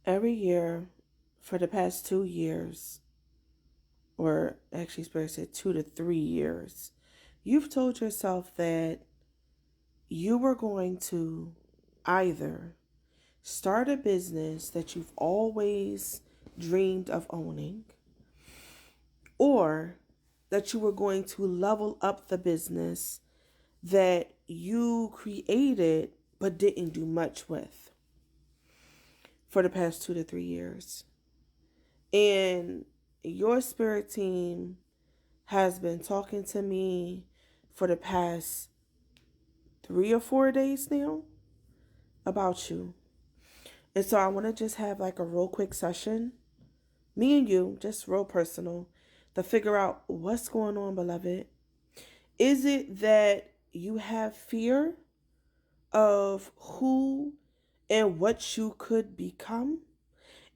Every year for the past 2 years, or actually, Spirit said 2 to 3 years, you've told yourself that you were going to either start a business that you've always dreamed of owning, or that you were going to level up the business that you created but didn't do much with for the past 2 to 3 years. And your spirit team has been talking to me for the past 3 or 4 days now about you. And so I want to just have like a real quick session, me and you, just real personal, to figure out what's going on, beloved. Is it that you have fear of who and what you could become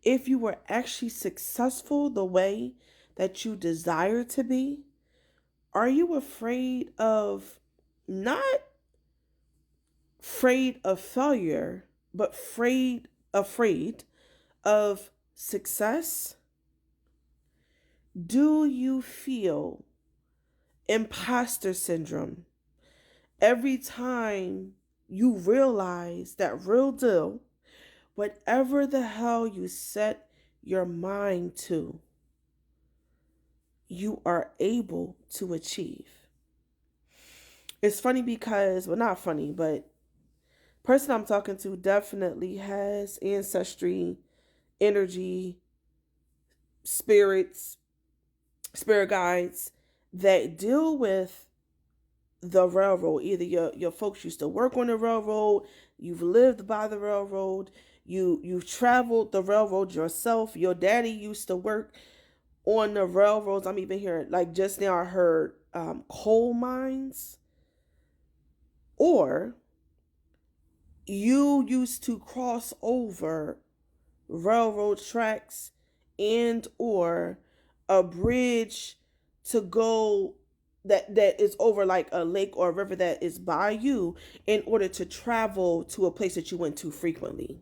if you were actually successful the way that you desire to be? Are you afraid of, not afraid of failure, but afraid of success? Do you feel imposter syndrome every time you realize that real deal, whatever the hell you set your mind to, you are able to achieve? It's funny because, well, not funny, but person I'm talking to definitely has ancestry, energy, spirits, spirit guides that deal with the railroad. Either your folks used to work on the railroad, you've lived by the railroad, you've traveled the railroad yourself. Your daddy used to work on the railroads. I'm even hearing, like just now I heard coal mines. Or you used to cross over railroad tracks and or a bridge to go that is over like a lake or a river that is by you in order to travel to a place that you went to frequently.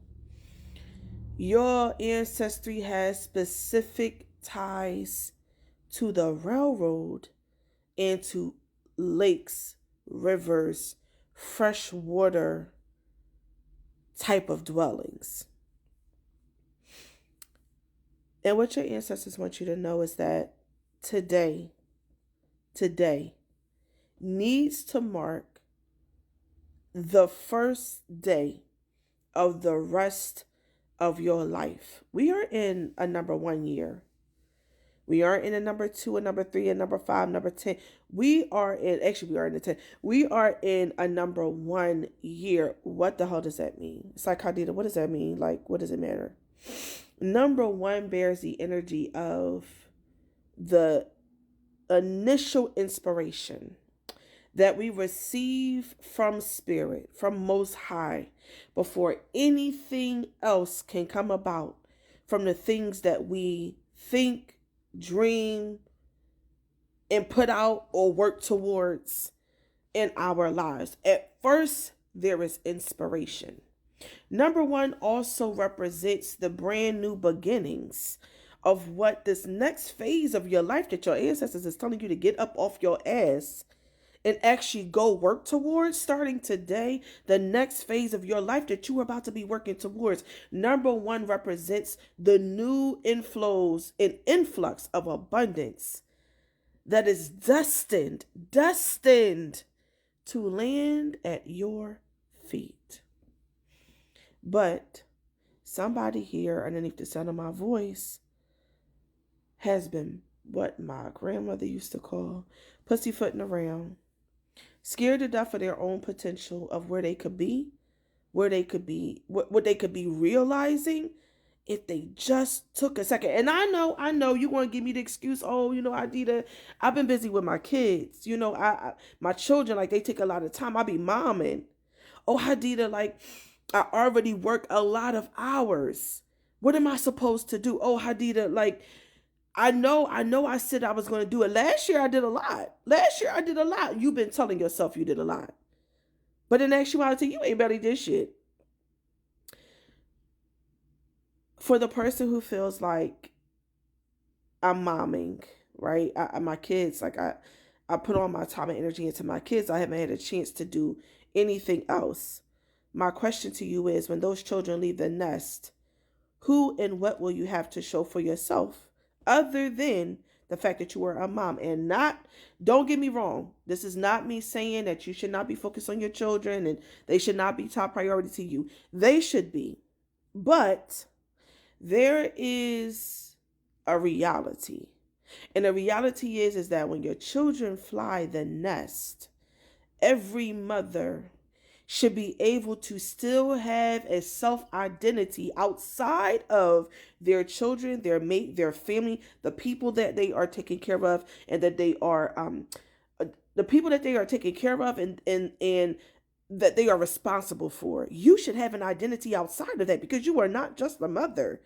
Your ancestry has specific ties to the railroad and to lakes, rivers, fresh water type of dwellings. And what your ancestors want you to know is that today needs to mark the first day of the rest of your life. We are in a number 1 year. We aren't in a number 2, a number 3, a number 5, number 10. We are in the 10. We are in a number 1 year. What the hell does that mean? It's like, Hadida, what does that mean? Like, what does it matter? Number 1 bears the energy of the initial inspiration that we receive from Spirit, from Most High, before anything else can come about, from the things that we think, dream, and put out or work towards in our lives. At first, there is inspiration. Number 1 also represents the brand new beginnings of what this next phase of your life that your ancestors is telling you to get up off your ass and actually go work towards. Starting today, the next phase of your life that you are about to be working towards. Number 1 represents the new inflows and influx of abundance that is destined to land at your feet. But somebody here underneath the sound of my voice has been what my grandmother used to call pussyfooting around, scared to death of their own potential of where they could be, what they could be realizing if they just took a second. And I know you want to give me the excuse, oh, I've been busy with my kids. My children, like, they take a lot of time. I be momming. Oh, Hadida, like, I already work a lot of hours. What am I supposed to do? Oh, Hadida, like, I know I said I was going to do it. Last year I did a lot. You've been telling yourself you did a lot. But in actuality, you ain't barely did shit. For the person who feels like I'm momming, right? My kids, I put all my time and energy into my kids. I haven't had a chance to do anything else. My question to you is, when those children leave the nest, who and what will you have to show for yourself other than the fact that you are a mom? And not, don't get me wrong, this is not me saying that you should not be focused on your children and they should not be top priority to you. They should be. But there is a reality. And the reality is that when your children fly the nest, every mother should be able to still have a self-identity outside of their children, their mate, their family, the people that they are taking care of, and that they are the people that they are taking care of, and that they are responsible for. You should have an identity outside of that, because you are not just a mother.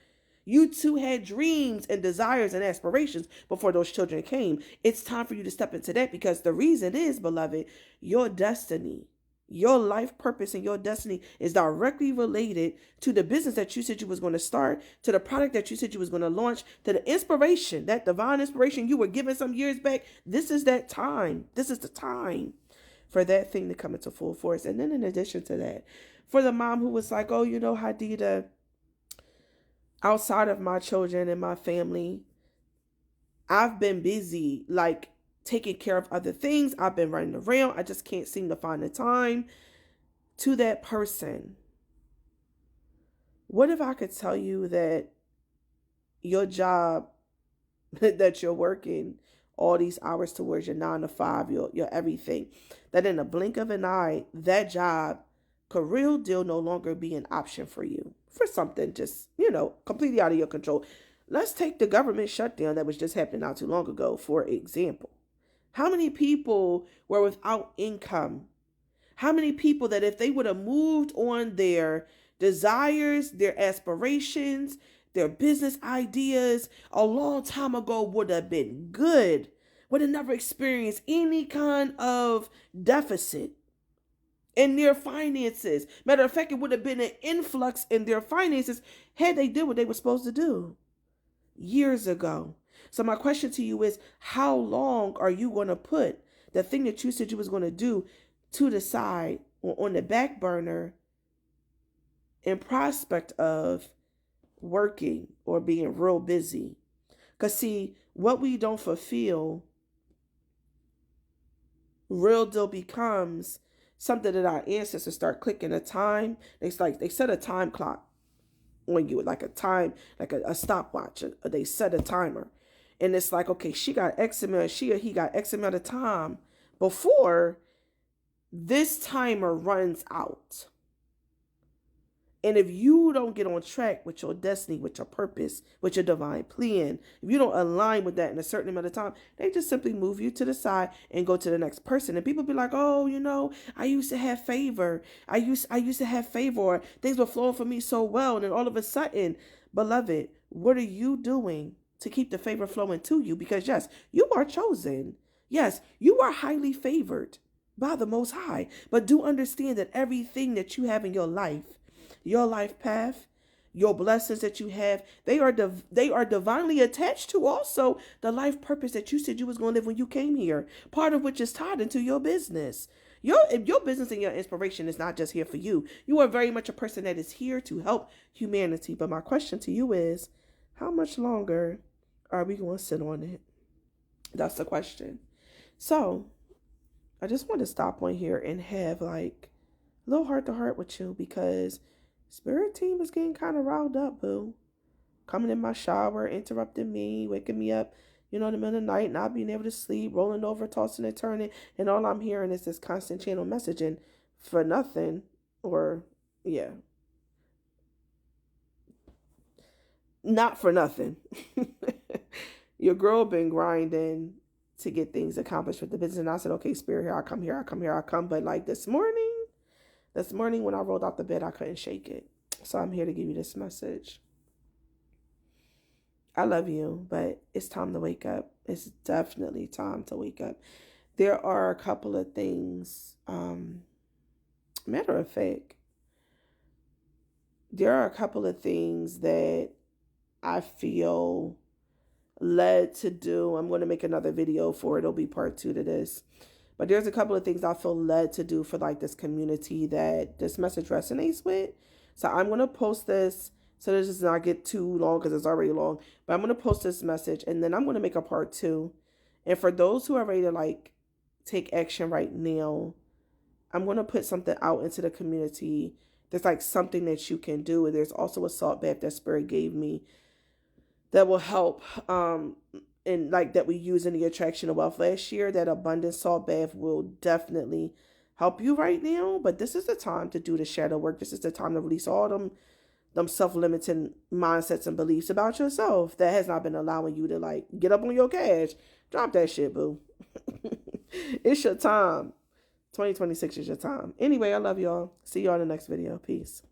You too had dreams and desires and aspirations before those children came. It's time for you to step into that, because the reason is, beloved, your destiny, your life purpose, and your destiny is directly related to the business that you said you was going to start, to the product that you said you was going to launch, to the inspiration, that divine inspiration you were given some years back. This is that time. This is the time for that thing to come into full force. And then in addition to that, for the mom who was like, oh, Hadida, outside of my children and my family, I've been busy, like taking care of other things. I've been running around. I just can't seem to find the time. To that person, what if I could tell you that your job that you're working all these hours towards your 9 to 5, your everything, that in a blink of an eye, that job could real deal no longer be an option for you, for something just, completely out of your control. Let's take the government shutdown that was just happening not too long ago, for example. How many people were without income? How many people that if they would have moved on their desires, their aspirations, their business ideas a long time ago would have been good, would have never experienced any kind of deficit in their finances. Matter of fact, it would have been an influx in their finances had they did what they were supposed to do years ago. So my question to you is, how long are you going to put the thing that you said you was going to do to the side or on the back burner in prospect of working or being real busy? Because see, what we don't fulfill real deal becomes something that our ancestors start clicking a time. They set a time clock on you, like a time, like a stopwatch. They set a timer. And it's like, okay, she got X amount, she or he got X amount of time before this timer runs out. And if you don't get on track with your destiny, with your purpose, with your divine plan, if you don't align with that in a certain amount of time, they just simply move you to the side and go to the next person. And people be like, oh, I used to have favor. I used to have favor. Or things were flowing for me so well. And then all of a sudden, beloved, what are you doing to keep the favor flowing to you? Because yes, you are chosen. Yes, you are highly favored by the Most High. But do understand that everything that you have in your life path, your blessings that you have, they are divinely attached to also the life purpose that you said you was going to live when you came here, part of which is tied into your business. Your business and your inspiration is not just here for you. You are very much a person that is here to help humanity. But my question to you is, how much longer are we going to sit on it? That's the question. So I just want to stop on here and have like a little heart to heart with you, because Spirit team is getting kind of riled up, boo. Coming in my shower, interrupting me, waking me up, in the middle of the night, not being able to sleep, rolling over, tossing and turning. And all I'm hearing is this constant channel messaging for nothing. Or, yeah. Not for nothing. Your girl been grinding to get things accomplished with the business. And I said, okay, Spirit, here I come. But like this morning when I rolled out the bed, I couldn't shake it. So I'm here to give you this message. I love you, but it's time to wake up. It's definitely time to wake up. There are a couple of things. Matter of fact, there are a couple of things that I feel led to do. I'm going to make another video for it. It'll be part 2 to this. But there's a couple of things I feel led to do for like this community that this message resonates with. So I'm going to post this so this does not get too long because it's already long. But I'm going to post this message and then I'm going to make a part 2. And for those who are ready to like take action right now, I'm going to put something out into the community. There's like something that you can do. And there's also a salt bath that Spirit gave me that will help and like that we use in the Attraction of Wealth last year. That abundant salt bath will definitely help you right now. But this is the time to do the shadow work. This is the time to release all them self-limiting mindsets and beliefs about yourself that has not been allowing you to like get up on your cash. Drop that shit, boo. It's your time. 2026 is your time. Anyway, I love y'all. See y'all in the next video. Peace.